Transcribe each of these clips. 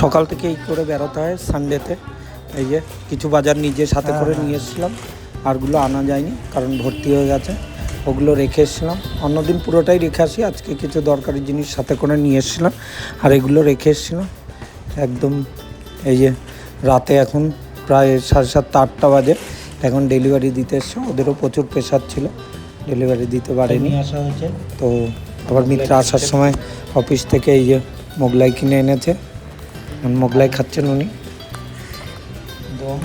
সকাল থেকে এই করে বেরোতে হয় সানডেতে। এই যে কিছু বাজার নিজের সাথে করে নিয়ে এসেছিলাম, আরগুলো আনা যায়নি কারণ ভর্তি হয়ে গেছে, ওগুলো রেখে এসেছিলাম। অন্যদিন পুরোটাই রেখে আসি, আজকে কিছু দরকারি জিনিস সাথে করে নিয়ে এসেছিলাম আর এগুলো রেখে এসেছিলাম একদম। এই যে রাতে এখন প্রায় 7:30-8টা বাজে, এখন ডেলিভারি দিতে এসছে। ওদেরও প্রচুর প্রেশার ছিল, ডেলিভারি দিতে পারেনি। আসা হয়েছে তো আবার মিত্র আসার সময় অফিস থেকে এই যে মোগলাই কিনে এনেছে, মোগলাই খাচ্ছেন উনি। দম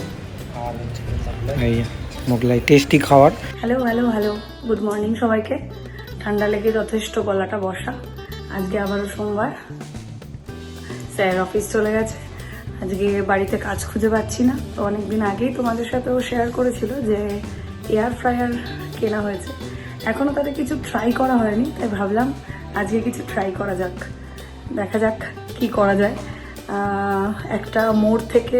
আর এই যে মোগলাই টেস্টি খাবার। Hello hello hello, good morning সবাইকে। ঠান্ডা লেগে যথেষ্ট গলাটা বসা। আজকে আবারও সোমবার, স্যার অফিস চলে গেছে। আজকে বাড়িতে কাজ খুঁজে পাচ্ছি না। তো অনেকদিন আগেই তোমাদের সাথেও শেয়ার করেছিল যে এয়ার ফ্রায়ার কেনা হয়েছে, এখনও তাদের কিছু ট্রাই করা হয়নি, তাই ভাবলাম আজকে কিছু ট্রাই করা যাক, দেখা যাক কি করা যায়। একটা মোড় থেকে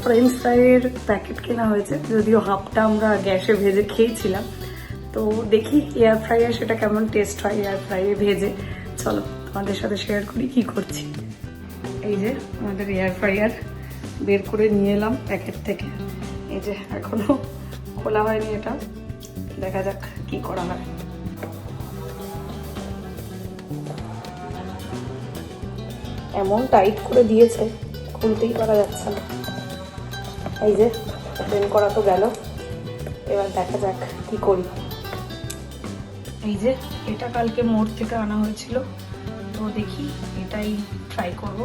ফ্রেঞ্চ ফ্রাইয়ের প্যাকেট কেনা হয়েছে, যদিও হাফটা আমরা গ্যাসে ভেজে খেয়েছিলাম। তো দেখি এয়ার ফ্রাইয়ার সেটা কেমন টেস্ট হয় এয়ার ফ্রাইয়ে ভেজে। চলো তোমাদের সাথে শেয়ার করি কি করছি। এই যে আমাদের এয়ার ফ্রাইয়ার বের করে নিয়ে এলাম প্যাকেট থেকে। এই যে এখনো খোলা হয়নি এটা, দেখা যাক কি করা হয়। এমন টাইট করে দিয়েছে খুলতেই পারা যাচ্ছে না। এই যে ওপেন করা তো গেল, এবার দেখা যাক কি করি। এই যে এটা কালকে মোড় থেকে আনা হয়েছিল, তো দেখি এটাই ট্রাই করব।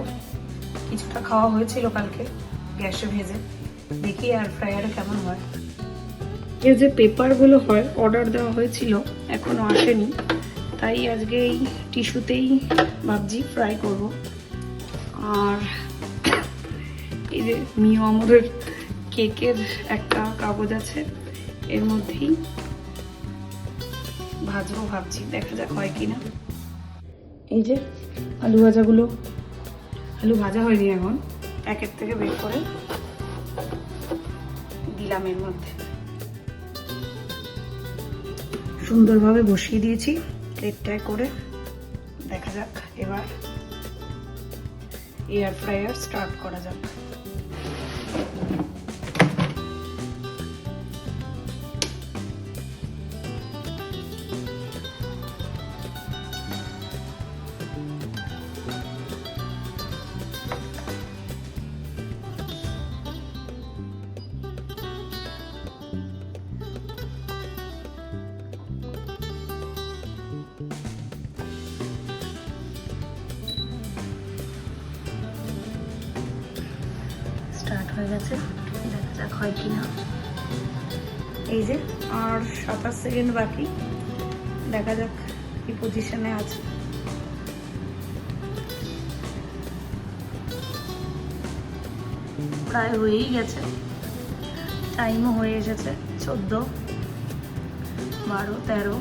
কিছুটা খাওয়া হয়েছিল কালকে গ্যাসে ভেজে, দেখি এয়ার ফ্রায়ারে কেমন হয়। এর যে পেপারগুলো হয় অর্ডার দেওয়া হয়েছিল এখনো আসেনি, তাই আজকে এই টিস্যুতেই ভাবছি ফ্রাই করব। আর এই যে মিও আমরের কেকের একটা কাগজ আছে, এর মধ্যেই ভাজবো ভাবছি, দেখা যাক হয় কিনা। এই যে আলু ভাজাগুলো, আলু ভাজা হয়নি এখন, প্যাকেট থেকে বের করে দিলাম এর মধ্যে। সুন্দরভাবে বসিয়ে দিয়েছি প্লেটটায় করে, দেখা যাক এবার এয়ার ফ্রায়ার স্টার্ট করা যাক। স্টার্ট হয়ে গেছে, দেখা যাক হয় কিনা। এই যে আর 27 সেকেন্ড বাকি, দেখা যাক কি পজিশনে আছে। প্রায় হয়েই গেছে, টাইমও হয়ে এসেছে 14, 12, 13।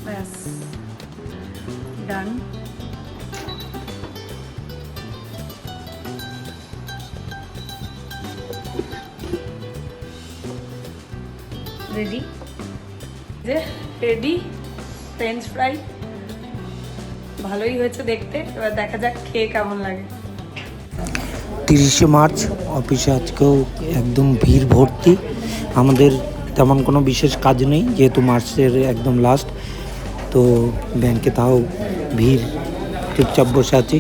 ব্যাস ডান। রেডি, যে রেডি ফ্রেঞ্চ ফ্রাই। ভালোই হয়েছে দেখতে, এবার দেখা যাক খেয়ে কেমন লাগে। 30শে মার্চ, অফিসে আজকেও একদম ভিড় ভর্তি। আমাদের তেমন কোনো বিশেষ কাজ নেই যেহেতু মার্চের একদম লাস্ট, তো ব্যাংকে তাও ভিড়। চুপচাপ বসে আছি,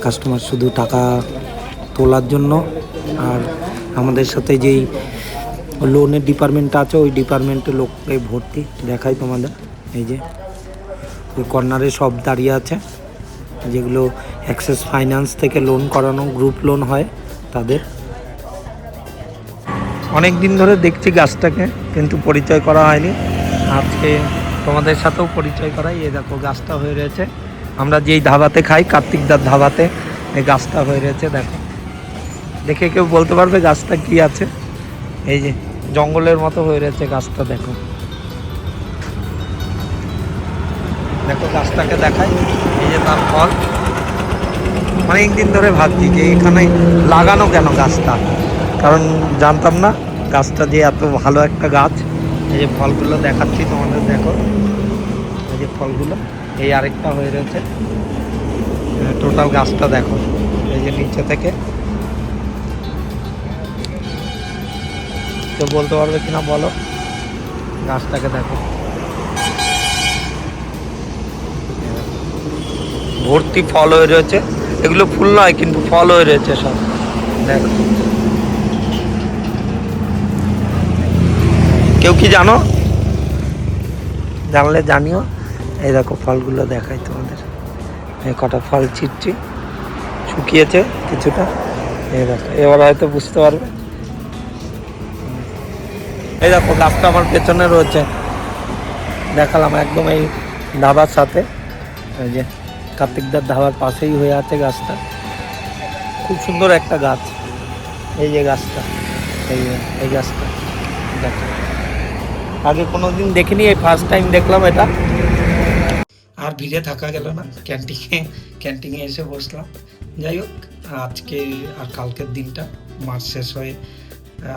কাস্টমার শুধু টাকা তোলার জন্য। আর আমাদের সাথে যেই লোনের ডিপার্টমেন্টটা আছে ওই ডিপার্টমেন্টে লোককে ভর্তি, দেখাই তোমাদের। এই যে ওই কর্নারে সব দাঁড়িয়ে আছে, যেগুলো অ্যাক্সেস ফাইন্যান্স থেকে লোন করানো, গ্রুপ লোন হয় তাদের। অনেক দিন ধরে দেখছি গাছটাকে, কিন্তু পরিচয় করা হয়নি। আজকে তোমাদের সাথেও পরিচয় করাই। এই দেখো গাছটা হয়ে রয়েছে, আমরা যেই ধাবাতে খাই, কার্তিকদার ধাবাতে, এই গাছটা হয়ে রয়েছে। দেখো, দেখে কেউ বলতে পারবে গাছটা কি আছে? এই যে জঙ্গলের মতো হয়ে রয়েছে গাছটা, দেখো দেখো গাছটাকে দেখাই। এই যে তার ফল, অনেক দিন ধরে ভাবছি যে এখানে লাগানো কেন গাছটা, কারণ জানতাম না গাছটা যে এত ভালো একটা গাছ। এই যে ফলগুলো দেখাচ্ছি তোমাদের, দেখো এই যে ফলগুলো, এই আরেকটা হয়ে রয়েছে। টোটাল গাছটা দেখো, এই যে নিচে থেকে কেউ বলতে পারবে কিনা বলো, গাছটাকে দেখো ভর্তি ফল হয়ে রয়েছে। এগুলো ফুল নয় কিন্তু ফল হয়ে রয়েছে সব, দেখো। কেউ কি জানো? জানলে জানিও। এই দেখো ফলগুলো দেখাই তোমাদের, এই কটা ফল ছিটছি, শুকিয়েছে কিছুটা। এই দেখো, এবার হয়তো বুঝতে পারবে। এই দেখো গাছটা আমার পেছনে রয়েছে, দেখালাম একদম এই ধাবার সাথে, এই যে কার্তিকদার ধাবার পাশেই হয়ে আছে গাছটা। খুব সুন্দর একটা গাছ, এই যে গাছটা, এই গাছটা দেখো, আগে কোনোদিন দেখিনি, এই ফার্স্ট টাইম দেখলাম এটা। আর ভিড়ে থাকা গেল না, ক্যান্টিনে এসে বসলাম। যাই হোক, আজকে আর কালকের দিনটা মাস শেষ হয়ে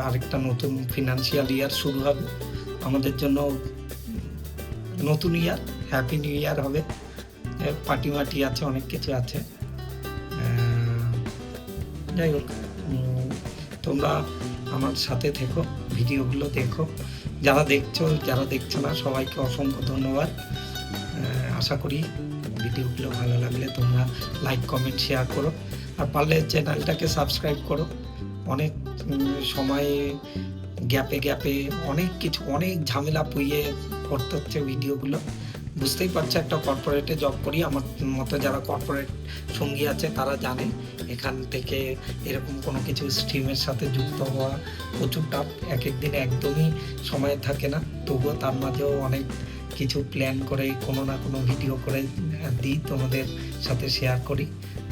আরেকটা নতুন ফিনান্সিয়াল ইয়ার শুরু হবে আমাদের জন্য। নতুন ইয়ার, হ্যাপি নিউ ইয়ার হবে। পার্টি মাটি আছে, অনেক কিছু আছে। যাই হোক, তোমরা আমার সাথে থেকো, ভিডিওগুলো দেখো। যারা দেখছো, যারা দেখছো না, সবাইকে অসংখ্য ধন্যবাদ। আশা করি ভিডিওগুলো ভালো লাগলে তোমরা লাইক, কমেন্ট, শেয়ার করো। আর পারলে চ্যানেলটাকে সাবস্ক্রাইব করো। অনেক সময় গ্যাপে অনেক কিছু, অনেক ঝামেলা পুইয়ে করতে হচ্ছে ভিডিওগুলো। বুঝতেই পারছো, একটা কর্পোরেটে জব করি, আমার মতো যারা কর্পোরেট সঙ্গী আছে তারা জানে এখান থেকে এরকম কোনো কিছু স্ট্রিমের সাথে যুক্ত হওয়া প্রচুর টাফ। এক দিনে একদমই সময় থাকে না, তবুও তার মাঝেও অনেক কিছু প্ল্যান করে কোনো না কোনো ভিডিও করে দিই, তোমাদের সাথে শেয়ার করি,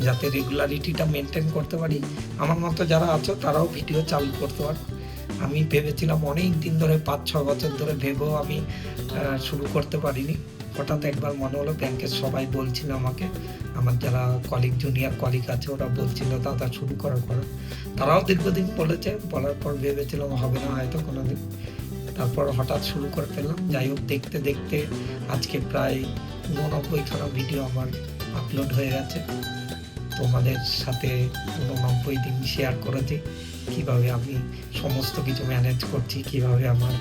যাতে রেগুলারিটিটা মেনটেন করতে পারি। আমার মতো যারা আছো তারাও ভিডিও চালু করতে পারো। আমি ভেবেছিলাম অনেক দিন ধরে, 5-6 বছর ধরে ভেবেও আমি শুরু করতে পারিনি। হঠাৎ একবার মনে হলো, ব্যাংকের সবাই বলছিল আমাকে, আমার যারা কলিগ, জুনিয়র কলিগ আছে, ওরা বলছিল দাদা শুরু করো। তারাও দীর্ঘদিন বলেছে, বলার পর ভেবেছিলাম হবে না হয়তো কোনোদিন, তারপর হঠাৎ শুরু করে ফেললাম। যাই হোক, দেখতে দেখতে আজকে প্রায় 89খানা ভিডিও আমার আপলোড হয়ে গেছে। তোমাদের সাথে 89 দিন শেয়ার করেছি কিভাবে আমি সমস্ত কিছু ম্যানেজ করছি, কিভাবে আমার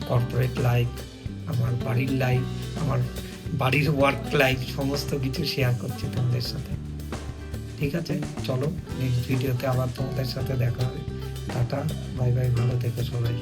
কর্পোরেট লাইফ, আমার বাড়ির লাইফ, আমার বাড়ির ওয়ার্ক লাইফ, সমস্ত কিছু শেয়ার করছি তোমাদের সাথে। ঠিক আছে, চলো নেক্সট ভিডিওতে আবার তোমাদের সাথে দেখা হবে। টাটা, বাই বাই, ভালো থেকো সবাই।